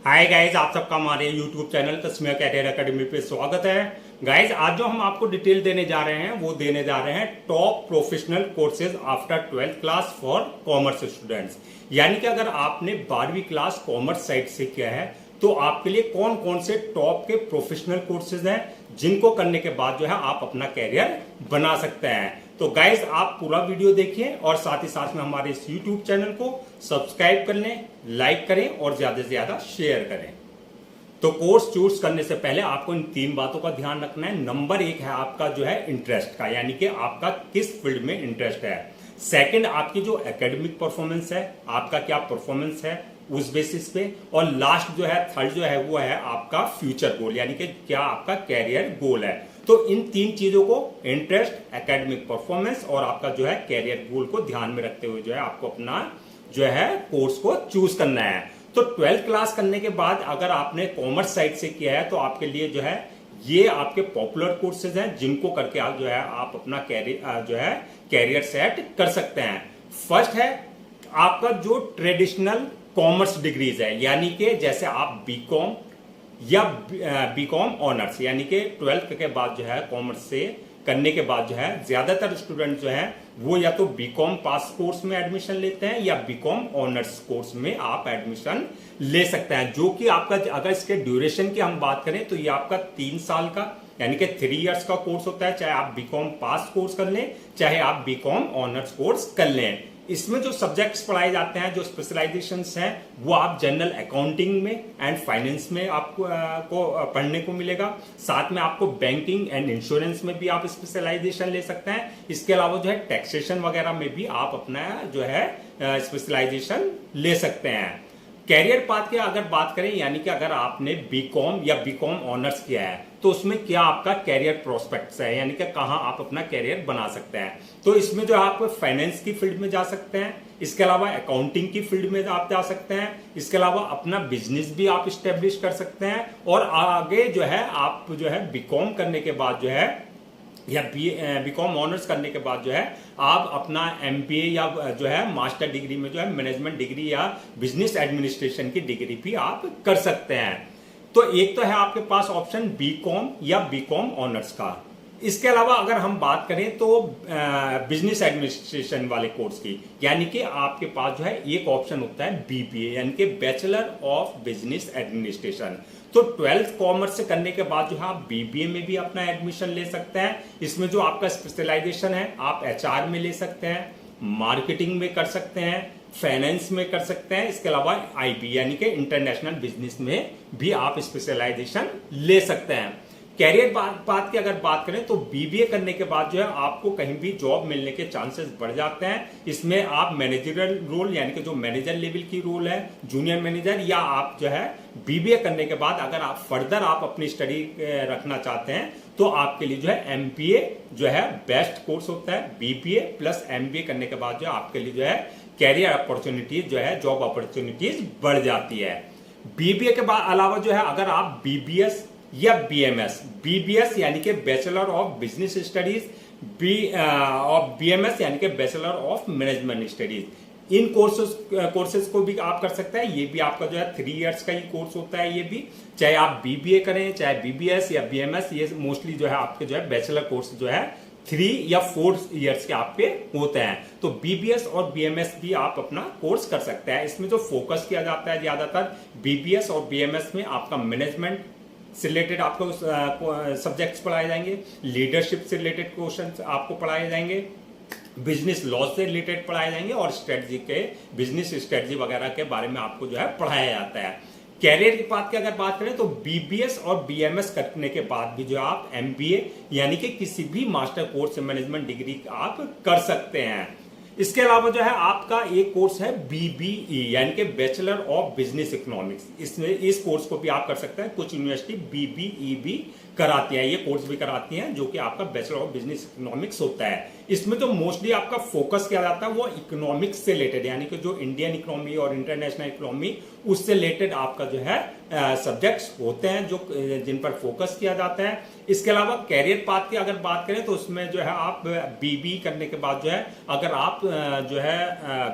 Hi guys, आप सबका हमारे YouTube channel Tasmia career academy पे स्वागत है। गाइज, आज जो हम आपको डिटेल देने जा रहे हैं वो देने जा रहे हैं top professional courses after 12th class for commerce students. यानी कि अगर आपने 12वीं क्लास कॉमर्स साइड से किया है तो आपके लिए कौन कौन से टॉप के प्रोफेशनल कोर्सेज हैं जिनको करने के बाद जो है आप अपना कैरियर बना सकते हैं। तो गाइज, आप पूरा वीडियो देखिए और साथ ही साथ में हमारे इस यूट्यूब चैनल को सब्सक्राइब कर लें, लाइक करें और ज्यादा से ज्यादा शेयर करें। तो कोर्स चूज करने से पहले आपको इन 3 बातों का ध्यान रखना है। नंबर 1 है आपका जो है इंटरेस्ट का, यानी कि आपका किस फील्ड में इंटरेस्ट है। सेकंड, आपकी जो एकेडमिक परफॉर्मेंस है, आपका क्या परफॉर्मेंस है उस बेसिस पे। और लास्ट जो है, थर्ड जो है वो है आपका फ्यूचर गोल, यानी कि क्या आपका कैरियर गोल है। तो इन 3 चीजों को, इंटरेस्ट, एकेडमिक परफॉर्मेंस और आपका जो है कैरियर गोल को ध्यान में रखते हुए जो है आपको अपना जो है कोर्स को चूज करना है। तो 12th क्लास करने के बाद अगर आपने कॉमर्स साइड से किया है तो आपके लिए जो है ये आपके पॉपुलर कोर्सेज हैं जिनको करके आप जो है आप अपना कैरियर सेट कर सकते हैं। फर्स्ट है आपका जो ट्रेडिशनल कॉमर्स डिग्रीज है, यानी कि जैसे आप बीकॉम या बीकॉम ऑनर्स, यानी कि 12th के बाद जो है कॉमर्स से करने के बाद जो है ज्यादातर स्टूडेंट जो है वो या तो बीकॉम पास कोर्स में एडमिशन लेते हैं या बीकॉम ऑनर्स कोर्स में आप एडमिशन ले सकते हैं, जो कि आपका अगर इसके ड्यूरेशन की हम बात करें तो ये आपका 3 साल का यानी कि 3 इयर्स का कोर्स होता है। चाहे आप बीकॉम पास कोर्स कर लें, चाहे आप बीकॉम ऑनर्स कोर्स कर लें। इसमें जो सब्जेक्ट्स पढ़ाए जाते हैं, जो स्पेशलाइजेशंस हैं, वो आप जनरल अकाउंटिंग में एंड फाइनेंस में आपको पढ़ने को मिलेगा। साथ में आपको बैंकिंग एंड इंश्योरेंस में भी आप स्पेशलाइजेशन ले सकते हैं। इसके अलावा जो है टैक्सेशन वगैरह में भी आप अपना जो है स्पेशलाइजेशन ले सकते हैं। कैरियर पाथ की अगर बात करें, यानी कि अगर आपने बीकॉम या बीकॉम ऑनर्स किया है तो उसमें क्या आपका कैरियर प्रोस्पेक्ट्स है, यानी कि कहां आप अपना कैरियर बना सकते हैं। तो इसमें जो आप फाइनेंस की फील्ड में जा सकते हैं, इसके अलावा अकाउंटिंग की फील्ड में आप जा सकते हैं, इसके अलावा अपना बिजनेस भी आप स्टेब्लिश कर सकते हैं। और आगे जो है आप जो है बीकॉम करने के बाद जो है या बीकॉम ऑनर्स करने के बाद जो है आप अपना एमबीए या जो है मास्टर डिग्री में जो है मैनेजमेंट डिग्री या बिजनेस एडमिनिस्ट्रेशन की डिग्री भी आप कर सकते हैं। तो एक तो है आपके पास ऑप्शन बीकॉम या बीकॉम ऑनर्स का। इसके अलावा अगर हम बात करें तो बिजनेस एडमिनिस्ट्रेशन वाले कोर्स की, यानी कि आपके पास जो है एक ऑप्शन होता है बीबीए, यानी कि बैचलर ऑफ बिजनेस एडमिनिस्ट्रेशन। तो 12th कॉमर्स से करने के बाद जो है आप बीबीए में भी अपना एडमिशन ले सकते हैं। इसमें जो आपका स्पेशलाइजेशन है आप एचआर में ले सकते हैं, मार्केटिंग में कर सकते हैं, फाइनेंस में कर सकते हैं। इसके अलावा आईबी यानी कि इंटरनेशनल बिजनेस में भी आप स्पेशलाइजेशन ले सकते हैं। कैरियर पाथ की अगर बात करें तो बीबीए करने के बाद जो है आपको कहीं भी जॉब मिलने के चांसेस बढ़ जाते हैं। इसमें आप मैनेजरल रोल, यानी कि जो मैनेजर लेवल की रोल है, जूनियर मैनेजर, या आप जो है बीबीए करने के बाद अगर आप फर्दर आप अपनी स्टडी रखना चाहते हैं तो आपके लिए जो है एमबीए जो है बेस्ट कोर्स होता है। बीबीए प्लस एमबीए करने के बाद जो आपके लिए जो है कैरियर अपॉर्चुनिटीज जो है, जॉब अपॉर्चुनिटीज बढ़ जाती है। बीबीए के बाद अलावा जो है अगर आप बीबीएस या बीएमएस, बीबीएस यानी कि बैचलर ऑफ बिजनेस स्टडीज, और बीएमएस यानी कि bachelor of management studies, in courses को भी आप कर सकते हैं। ये भी आपका जो है 3 इयर्स का ही कोर्स होता है। ये भी चाहे आप बीबीए करें, चाहे बीबीएस या बीएमएस, ये मोस्टली जो है आपके जो है बैचलर कोर्स जो है 3 या 4 इयर्स के आपके होते हैं। तो बीबीएस और बीएमएस भी आप अपना कोर्स कर सकते हैं। इसमें जो फोकस किया जाता है ज्यादातर बीबीएस और बीएमएस में आपका मैनेजमेंट से रिलेटेड आपको सब्जेक्ट्स पढ़ाए जाएंगे, लीडरशिप से रिलेटेड क्वेश्चंस आपको पढ़ाए जाएंगे, बिजनेस लॉ से रिलेटेड पढ़ाए जाएंगे और स्ट्रेटजी के बिजनेस स्ट्रेटजी वगैरह के बारे में आपको जो है पढ़ाया जाता है। कैरियर की बात की अगर बात करें तो बीबीएस और बीएमएस करने के बाद भी जो आप एमबीए यानी कि किसी भी मास्टर कोर्स मैनेजमेंट डिग्री आप कर सकते हैं। इसके अलावा जो है आपका एक कोर्स है बीबीई यानी कि बैचलर ऑफ बिजनेस इकोनॉमिक्स। इसमें इस कोर्स को भी आप कर सकते हैं। कुछ यूनिवर्सिटी बीबीई भी कराती है, ये कोर्स भी कराती हैं, जो कि आपका बैचलर ऑफ बिजनेस इकोनॉमिक्स होता है। इसमें जो मोस्टली आपका फोकस किया जाता है वो इकोनॉमिक्स से रिलेटेड, यानी कि जो इंडियन इकोनॉमी और इंटरनेशनल इकोनॉमी उससे रिलेटेड आपका जो है सब्जेक्ट्स होते हैं जो जिन पर फोकस किया जाता है। इसके अलावा कैरियर पाथ की अगर बात करें तो उसमें जो है आप बीबी करने के बाद जो है अगर आप जो है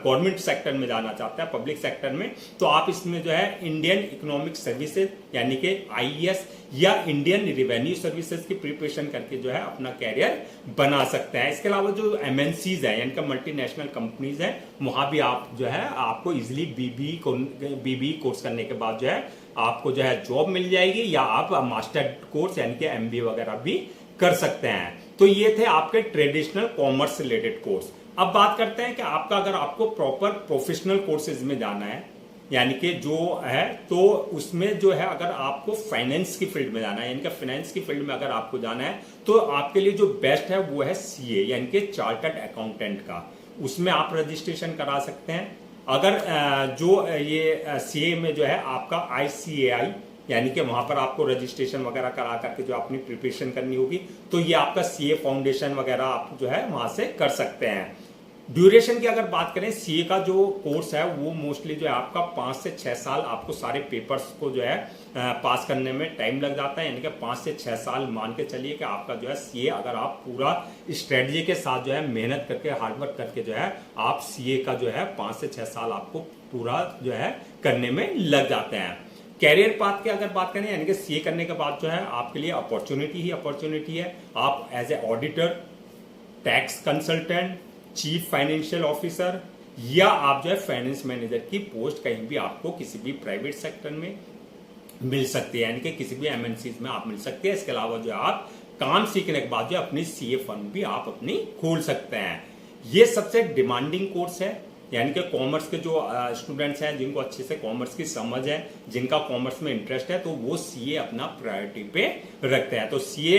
गवर्नमेंट सेक्टर में जाना चाहते हैं, पब्लिक सेक्टर में, तो आप इसमें जो है इंडियन इकोनॉमिक सर्विसेज यानी कि आईईएस या इंडियन रिवेन्यू सर्विसेज की प्रिपरेशन करके जो है अपना कैरियर बना सकते हैं। इसके अलावा जो एमएनसीज है यानी कि मल्टीनेशनल कंपनीज है, वहां भी आप जो है आपको इजिली बीबी कोर्स करने के बाद जो है आपको जो है जॉब मिल जाएगी, या आप मास्टर कोर्स यानी कि एमबीए वगैरह भी कर सकते हैं। तो ये थे आपके ट्रेडिशनल कॉमर्स रिलेटेड कोर्स। अब बात करते हैं कि आपका अगर आपको प्रॉपर प्रोफेशनल कोर्सेज में जाना है यानी कि जो है, तो उसमें जो है अगर आपको फाइनेंस की फील्ड में जाना है यानी कि फाइनेंस की फील्ड में अगर आपको जाना है तो आपके लिए जो बेस्ट है वो है सीए यानी कि चार्टर्ड अकाउंटेंट का। उसमें आप रजिस्ट्रेशन करा सकते हैं। अगर जो ये सीए में जो है आपका आईसीएआई यानी कि वहां पर आपको रजिस्ट्रेशन वगैरह करा करके जो अपनी प्रिपरेशन करनी होगी, तो ये आपका सीए फाउंडेशन वगैरह आप जो है वहां से कर सकते हैं। ड्यूरेशन की अगर बात करें, सीए का जो कोर्स है वो मोस्टली जो है आपका 5 से 6 साल आपको सारे पेपर्स को जो है पास करने में टाइम लग जाता है, यानी कि 5 से 6 साल मान के चलिए कि आपका जो है सीए अगर आप पूरा स्ट्रेटजी के साथ जो है मेहनत करके हार्डवर्क करके जो है आप सीए का जो है 5 से 6 साल आपको पूरा जो है करने में लग जाते हैं। कैरियर पाथ की अगर बात करें यानी कि सीए करने के बाद जो है आपके लिए अपॉर्चुनिटी ही अपॉर्चुनिटी है। आप as a auditor, tax consultant, chief financial officer या आप जो है फाइनेंस मैनेजर की पोस्ट कहीं भी आपको किसी भी प्राइवेट सेक्टर में मिल सकती है, यानी कि किसी भी एमएनसी में आप मिल सकते हैं। इसके अलावा जो आप काम सीखने के बाद जो अपनी सीए फर्म भी आप अपनी खोल सकते हैं। ये सबसे डिमांडिंग कोर्स है, यानी कि कॉमर्स के जो स्टूडेंट्स हैं जिनको अच्छे से कॉमर्स की समझ है, जिनका कॉमर्स में इंटरेस्ट है, तो वो सीए अपना प्रायोरिटी पे रखते हैं। तो सीए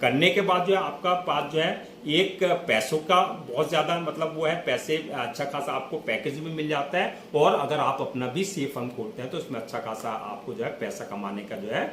करने के बाद जो है आपका पास जो है एक पैसों का बहुत ज्यादा मतलब वो है, पैसे अच्छा खासा आपको पैकेज भी मिल जाता है, और अगर आप अपना भी सीए फर्म खोलते हैं तो इसमें अच्छा खासा आपको जो है पैसा कमाने का जो है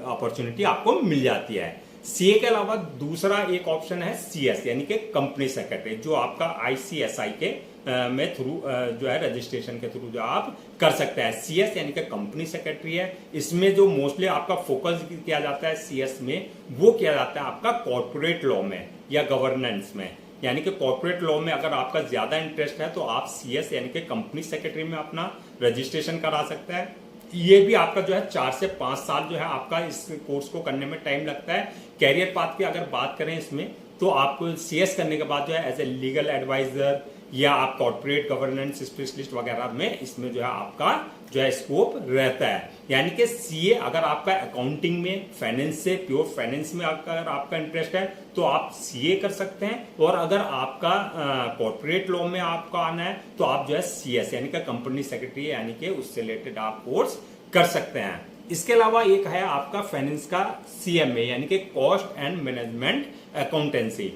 अपॉर्चुनिटी आपको मिल जाती है। सीए के अलावा दूसरा एक ऑप्शन है सीएस यानी कि कंपनी सेक्रेटरी, जो आपका आईसीएसआई के में थ्रू जो है रजिस्ट्रेशन के थ्रू जो आप कर सकते हैं। सीएस यानी कि कंपनी सेक्रेटरी है। इसमें जो मोस्टली आपका फोकस किया जाता है सीएस में, वो किया जाता है आपका कॉर्पोरेट लॉ में या गवर्नेंस में, यानी कि कॉर्पोरेट लॉ में अगर आपका ज्यादा इंटरेस्ट है तो आप सीएस यानी कि कंपनी सेक्रेटरी में अपना रजिस्ट्रेशन करा सकते हैं। ये भी आपका जो है 4 से 5 साल जो है आपका इस कोर्स को करने में टाइम लगता है। कैरियर पाथ की अगर बात करें इसमें, तो आपको सीएस करने के बाद जो है एज ए लीगल एडवाइजर या आप कॉर्पोरेट गवर्नेंस स्पेशलिस्ट वगैरह में इसमें जो है आपका जो है स्कोप रहता है। यानी कि सीए अगर आपका अकाउंटिंग में, फाइनेंस से, प्योर फाइनेंस में अगर आपका इंटरेस्ट है तो आप सीए कर सकते हैं, और अगर आपका कॉर्पोरेट लॉ में आपका आना है तो आप जो है सीएस यानी कि कंपनी सेक्रेटरी यानी कि उससे रिलेटेड आप कोर्स कर सकते हैं। इसके अलावा एक है आपका फाइनेंस का सीएमए यानी कि कॉस्ट एंड मैनेजमेंट अकाउंटेंसी।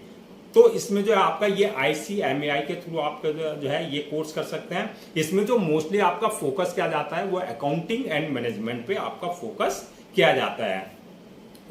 तो इसमें जो है आपका ये आईसीएमएआई के थ्रू आप जो है ये कोर्स कर सकते हैं। इसमें जो मोस्टली आपका फोकस किया जाता है वो अकाउंटिंग एंड मैनेजमेंट पे आपका फोकस किया जाता है।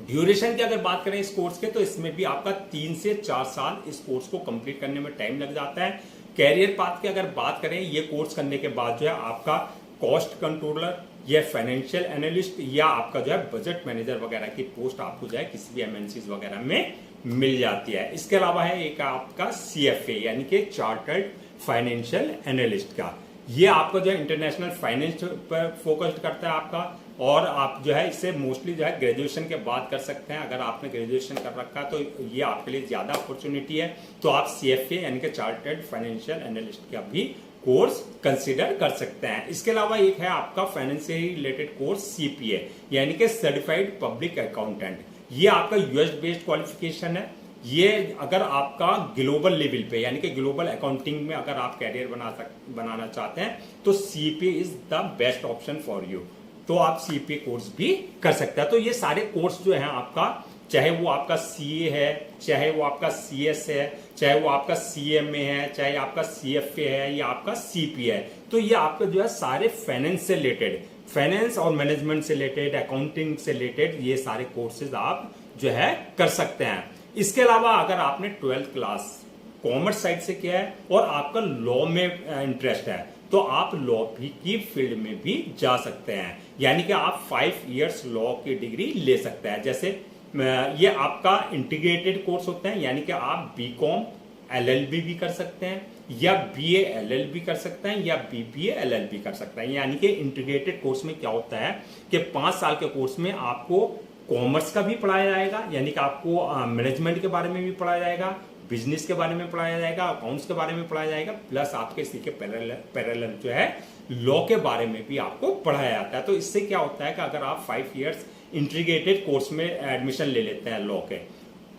ड्यूरेशन की अगर बात करें इस कोर्स के, तो इसमें भी आपका 3 से 4 साल इस कोर्स को कंप्लीट करने में टाइम लग जाता है। कैरियर पाथ की अगर बात करें, ये कोर्स करने के बाद जो है आपका कॉस्ट कंट्रोलर या फाइनेंशियल एनालिस्ट या आपका जो है बजट मैनेजर वगैरह की पोस्ट आपको जो है किसी भी एमएनसी वगैरह में मिल जाती है। इसके अलावा है एक आपका सीएफए यानी कि चार्टर्ड फाइनेंशियल एनालिस्ट का। ये आपका जो है इंटरनेशनल फाइनेंस पर फोकस करता है आपका, और आप जो है इसे मोस्टली जो है ग्रेजुएशन के बाद कर सकते हैं। अगर आपने ग्रेजुएशन कर रखा है तो ये आपके लिए ज्यादा अपॉर्चुनिटी है, तो आप सीएफए यानी कि चार्टर्ड फाइनेंशियल एनालिस्ट का भी कोर्स कंसीडर कर सकते हैं। इसके अलावा एक है आपका फाइनेंस से रिलेटेड कोर्स सीपीए यानी कि सर्टिफाइड पब्लिक अकाउंटेंट। ये आपका यूएस बेस्ड क्वालिफिकेशन है। ये अगर आपका ग्लोबल लेवल पे यानी कि ग्लोबल अकाउंटिंग में अगर आप कैरियर बनाना चाहते हैं तो CPA is the best option for you, तो आप सीपीए कोर्स भी कर सकते हैं। तो ये सारे कोर्स जो है आपका, चाहे वो आपका सीए है, चाहे वो आपका सीएस है, चाहे वो आपका सीएमए है, चाहे आपका सीएफए है या आपका सीपीए है, तो ये आपका जो है सारे फाइनेंस से रिलेटेड, फाइनेंस और मैनेजमेंट से रिलेटेड, अकाउंटिंग से रिलेटेड ये सारे कोर्सेज आप जो है कर सकते हैं। इसके अलावा अगर आपने 12th क्लास कॉमर्स साइड से किया है और आपका लॉ में इंटरेस्ट है तो आप लॉ भी की फील्ड में भी जा सकते हैं, यानी कि आप 5 इयर्स लॉ की डिग्री ले सकते हैं। जैसे ये आपका इंटीग्रेटेड कोर्स होते हैं, यानी कि आप बीकॉम एलएलबी भी कर सकते हैं या बीए एलएलबी कर सकते हैं या बीबीए एलएलबी कर सकते हैं। यानी कि इंटीग्रेटेड कोर्स में क्या होता है कि 5 साल के कोर्स में आपको कॉमर्स का भी पढ़ाया जाएगा, यानी कि आपको मैनेजमेंट के बारे में भी पढ़ाया जाएगा, बिजनेस के बारे में पढ़ाया जाएगा, अकाउंट्स के बारे में पढ़ाया जाएगा, प्लस आपके इसी के पैरेलल जो है लॉ के बारे में भी आपको पढ़ाया जाता है। तो इससे क्या होता है कि अगर आप 5 इयर्स इंटीग्रेटेड कोर्स में एडमिशन ले लेते हैं लॉ के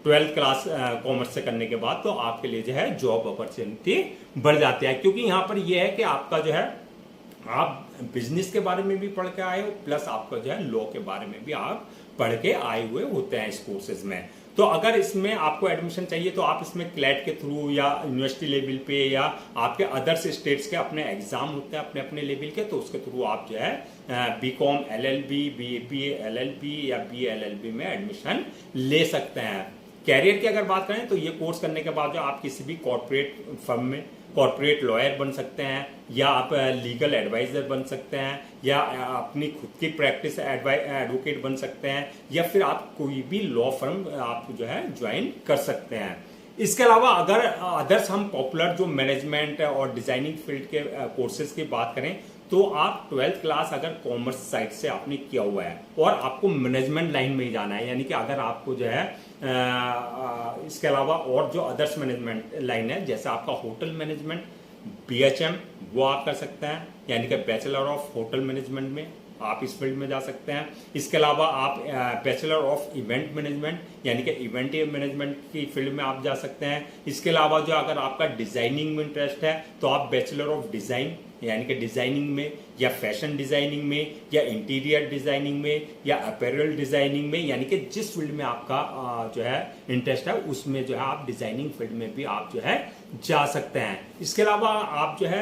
12th क्लास कॉमर्स से करने के बाद, तो आपके लिए जो है जॉब अपॉर्चुनिटी बढ़ जाती है। क्योंकि यहाँ पर यह है कि आपका जो है आप बिजनेस के बारे में भी पढ़ के आए हो, प्लस आपका जो है लॉ के बारे में भी आप पढ़ के आए हुए होते हैं इस कोर्सेज में। तो अगर इसमें आपको एडमिशन चाहिए तो आप इसमें क्लैट के थ्रू या यूनिवर्सिटी लेवल पे या आपके अदर्स स्टेट्स के अपने एग्जाम होते हैं अपने अपने लेवल के, तो उसके थ्रू आप जो है बीकॉम एलएलबी, बीए एलएलबी या बीए एलएलबी में एडमिशन ले सकते हैं। कैरियर की अगर बात करें तो ये कोर्स करने के बाद जो आप किसी भी कॉर्पोरेट फर्म में कॉर्पोरेट लॉयर बन सकते हैं, या आप लीगल एडवाइजर बन सकते हैं, या अपनी खुद की प्रैक्टिस एडवोकेट बन सकते हैं, या फिर आप कोई भी लॉ फर्म आप जो है ज्वाइन कर सकते हैं। इसके अलावा अगर अदर्स हम पॉपुलर जो मैनेजमेंट और डिजाइनिंग फील्ड के कोर्सेज की बात करें तो आप 12th क्लास अगर कॉमर्स साइड से आपने किया हुआ है और आपको मैनेजमेंट लाइन में ही जाना है, यानी कि अगर आपको जो है इसके अलावा और जो अदर्स मैनेजमेंट लाइन है जैसे आपका होटल मैनेजमेंट बीएचएम वो आप कर सकते हैं, यानी कि बैचलर ऑफ होटल मैनेजमेंट में आप इस फील्ड में जा सकते हैं। इसके अलावा आप बैचलर ऑफ इवेंट मैनेजमेंट यानी कि इवेंट मैनेजमेंट की फील्ड में आप जा सकते हैं। इसके अलावा जो अगर आपका डिजाइनिंग में इंटरेस्ट है तो आप बैचलर ऑफ डिजाइन यानी कि डिजाइनिंग में या फैशन डिजाइनिंग में या इंटीरियर डिजाइनिंग में या अपैरल डिजाइनिंग में, यानी कि जिस फील्ड में आपका जो है इंटरेस्ट है उसमें जो है आप डिजाइनिंग फील्ड में भी आप जो है जा सकते हैं। इसके अलावा आप जो है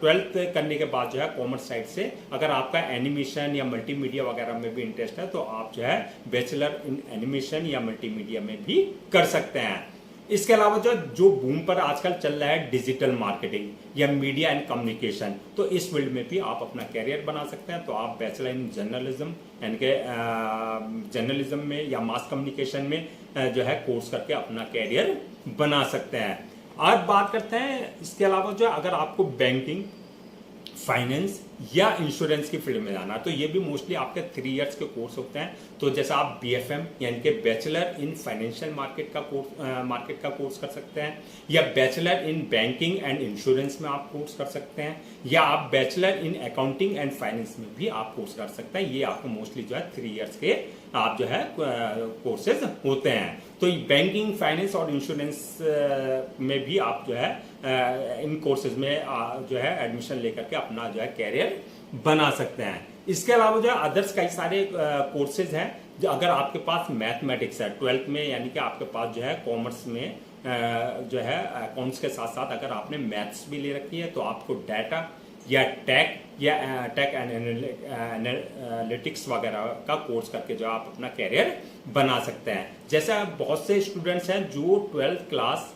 12th करने के बाद जो है कॉमर्स साइड से अगर आपका एनिमेशन या मल्टीमीडिया वगैरह में भी इंटरेस्ट है तो आप जो है बैचलर इन एनिमेशन या मल्टीमीडिया में भी कर सकते हैं। इसके अलावा जो बूम पर आजकल चल रहा है डिजिटल मार्केटिंग या मीडिया एंड कम्युनिकेशन, तो इस फील्ड में भी आप अपना कैरियर बना सकते हैं। तो आप बैचलर इन जर्नलिज्म यानी कि जर्नलिज्म में या मास कम्युनिकेशन में जो है कोर्स करके अपना कैरियर बना सकते हैं। आज बात करते हैं इसके अलावा जो अगर आपको बैंकिंग फाइनेंस या इंश्योरेंस की फील्ड में जाना तो ये भी मोस्टली आपके 3 इयर्स के कोर्स होते हैं। तो जैसे आप बीएफएम यानी कि बैचलर इन फाइनेंशियल मार्केट का कोर्स कर सकते हैं, या bachelor in banking and insurance में आप कोर्स कर सकते हैं, या आप bachelor in accounting and finance में भी आप कोर्स कर सकते हैं। ये आपको मोस्टली जो है 3 इयर्स के आप जो है कोर्सेज होते हैं। तो बैंकिंग फाइनेंस और इंश्योरेंस में भी आप जो है इन कोर्सेज में जो है एडमिशन लेकर के अपना जो है कैरियर बना सकते हैं। इसके अलावा जो है अदर्स कई सारे कोर्सेज हैं जो अगर आपके पास मैथमेटिक्स है 12th में, यानी कि आपके पास जो है कॉमर्स में जो है अकाउंट्स के साथ साथ अगर आपने मैथ्स भी ले रखी है तो आपको डाटा या टेक एनालिटिक्स वगैरह का कोर्स करके जो आप अपना कैरियर बना सकते हैं। जैसे बहुत से स्टूडेंट्स हैं जो 12th क्लास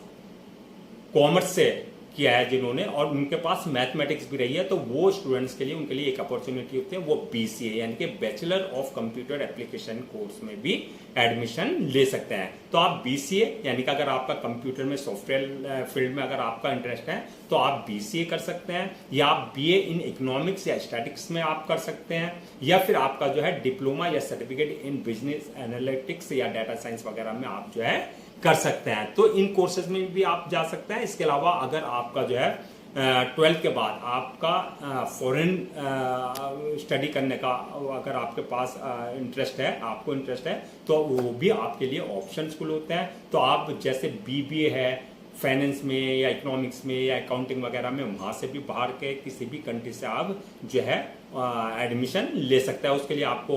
कॉमर्स से किया है जिन्होंने और उनके पास मैथमेटिक्स भी रही है, तो वो स्टूडेंट्स के लिए उनके लिए एक अपॉर्चुनिटी होती है, वो बीसीए यानी कि bachelor of computer application course में भी एडमिशन ले सकते हैं। तो आप बीसीए यानी कि अगर आपका कंप्यूटर में सॉफ्टवेयर फील्ड में अगर आपका इंटरेस्ट है तो आप बीसीए कर सकते हैं, या आप बीए इन इकोनॉमिक्स या स्टैटिक्स में आप कर सकते हैं, या फिर आपका जो है डिप्लोमा या सर्टिफिकेट इन बिजनेस एनालिटिक्स या डाटा साइंस वगैरह में आप जो है कर सकते हैं। तो इन कोर्सेज में भी आप जा सकते हैं। इसके अलावा अगर आपका जो है 12th के बाद आपका फॉरेन स्टडी करने का अगर आपके पास इंटरेस्ट है, आपको इंटरेस्ट है, तो वो भी आपके लिए ऑप्शंस खुले होते हैं। तो आप जैसे बीबीए है फाइनेंस में या इकोनॉमिक्स में या अकाउंटिंग वगैरह में, वहाँ से भी बाहर के किसी भी कंट्री से आप जो है एडमिशन ले सकते हैं। उसके लिए आपको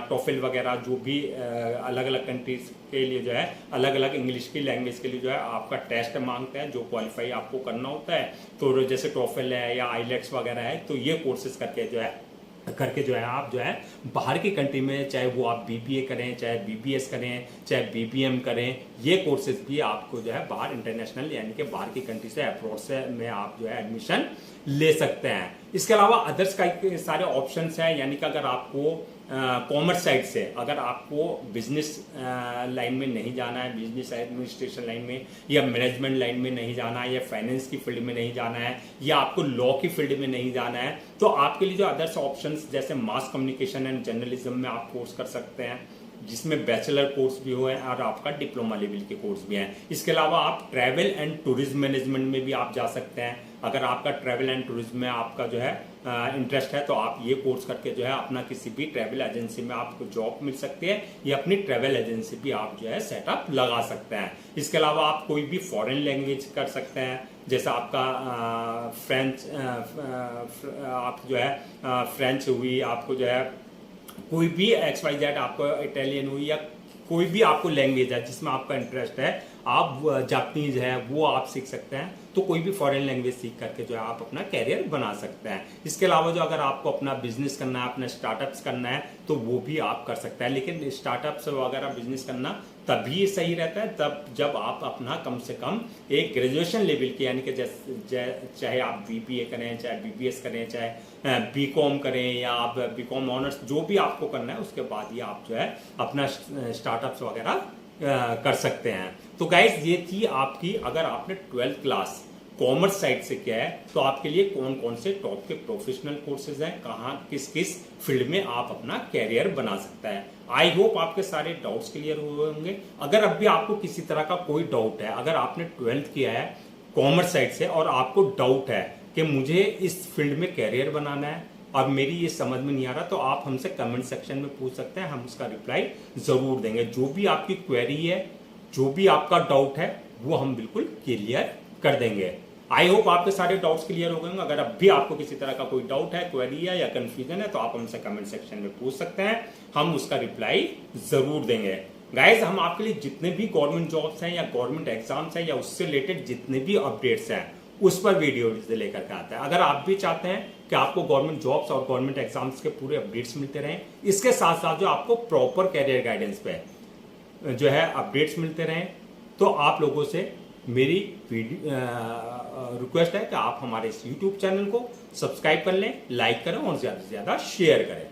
टोफिल वगैरह जो भी अलग अलग कंट्रीज के लिए जो है अलग अलग इंग्लिश की लैंग्वेज के लिए जो है आपका टेस्ट मांगते हैं जो क्वालिफाई आपको करना होता है। तो जैसे टोफिल है या आईलेट्स वगैरह है, तो ये कोर्सेज करके जो है करके जो है आप जो है बाहर की कंट्री में, चाहे वो आप बीबीए करें, चाहे बीबीएस करें, चाहे बीबीएम करें, ये कोर्सेज भी आपको जो है बाहर इंटरनेशनल यानी कि बाहर की कंट्री से, अब्रॉड से में आप जो है एडमिशन ले सकते हैं। इसके अलावा अदर्स का सारे ऑप्शंस हैं, यानी कि अगर आपको कॉमर्स साइड से, अगर आपको बिजनेस लाइन में नहीं जाना है, बिजनेस एडमिनिस्ट्रेशन लाइन में या मैनेजमेंट लाइन में नहीं जाना है, या फाइनेंस की फील्ड में नहीं जाना है, या आपको लॉ की फील्ड में नहीं जाना है, तो आपके लिए जो अदर्स ऑप्शंस जैसे मास कम्युनिकेशन एंड जर्नलिज्म में आप कोर्स कर सकते हैं, जिसमें बैचलर कोर्स भी हो है और आपका डिप्लोमा लेवल के कोर्स भी हैं। इसके अलावा आप ट्रैवल एंड टूरिज्म मैनेजमेंट में भी आप जा सकते हैं। अगर आपका ट्रैवल एंड टूरिज्म में आपका जो है इंटरेस्ट है, तो आप ये कोर्स करके जो है अपना किसी भी ट्रैवल एजेंसी में आपको जॉब मिल सकती है, या अपनी ट्रैवल एजेंसी भी आप जो है सेटअप लगा सकते हैं। इसके अलावा आप कोई भी फॉरेन लैंग्वेज कर सकते हैं, जैसा आपका फ्रेंच, आप जो है फ्रेंच हुई, आपको जो है कोई भी XYZ, आपको इटालियन हुई, या कोई भी आपको लैंग्वेज है जिसमें आपका इंटरेस्ट है, आप जापानीज है वो आप सीख सकते हैं। तो कोई भी फॉरेन लैंग्वेज सीख करके जो है आप अपना कैरियर बना सकते हैं। इसके अलावा जो अगर आपको अपना बिजनेस करना है, अपना स्टार्टअप्स करना है, तो वो भी आप कर सकते हैं। लेकिन स्टार्टअप्स वगैरह बिजनेस करना तभी सही रहता है तब जब आप अपना कम से कम एक ग्रेजुएशन लेवल की, यानी कि चाहे आप बीबीए करें, चाहे बीबीएस करें, चाहे बीकॉम करें, या आप बीकॉम ऑनर्स, जो भी आपको करना है, उसके बाद ही आप जो है अपना स्टार्टअप्स वगैरह कर सकते हैं। तो गाइज ये थी आपकी, अगर आपने 12th क्लास कॉमर्स साइड से किया है तो आपके लिए कौन कौन से टॉप के प्रोफेशनल कोर्सेज हैं, कहाँ किस किस फील्ड में आप अपना कैरियर बना सकता है। आई होप आपके सारे डाउट्स क्लियर हुए होंगे। अगर अब भी आपको किसी तरह का कोई डाउट है, अगर आपने 12th किया है कॉमर्स साइड से और आपको डाउट है कि मुझे इस फील्ड में कैरियर बनाना है और मेरी ये समझ में नहीं आ रहा, तो आप हमसे कमेंट सेक्शन में पूछ सकते हैं, हम उसका रिप्लाई जरूर देंगे। जो भी आपकी क्वेरी है, जो भी आपका डाउट है, वो हम बिल्कुल क्लियर कर देंगे। आई होप आपके सारे डाउट्स क्लियर हो गए होंगे। अगर अब भी आपको किसी तरह का कोई डाउट है, क्वेरी है या कंफ्यूजन है, तो आप हमसे कमेंट सेक्शन में पूछ सकते हैं, हम उसका रिप्लाई जरूर देंगे। गाइज, हम आपके लिए जितने भी गवर्नमेंट जॉब्स हैं या गवर्नमेंट एग्जाम्स हैं या उससे रिलेटेड जितने भी अपडेट्स हैं, उस पर वीडियो लेकर के आते हैं। अगर आप भी चाहते हैं कि आपको गवर्नमेंट जॉब्स और गवर्नमेंट एग्जाम्स के पूरे अपडेट्स मिलते रहें, इसके साथ साथ जो आपको प्रॉपर कैरियर गाइडेंस पे जो है अपडेट्स मिलते रहें, तो आप लोगों से मेरी रिक्वेस्ट है कि आप हमारे इस YouTube चैनल को सब्सक्राइब कर लें, लाइक करें और ज़्यादा से ज़्यादा शेयर करें।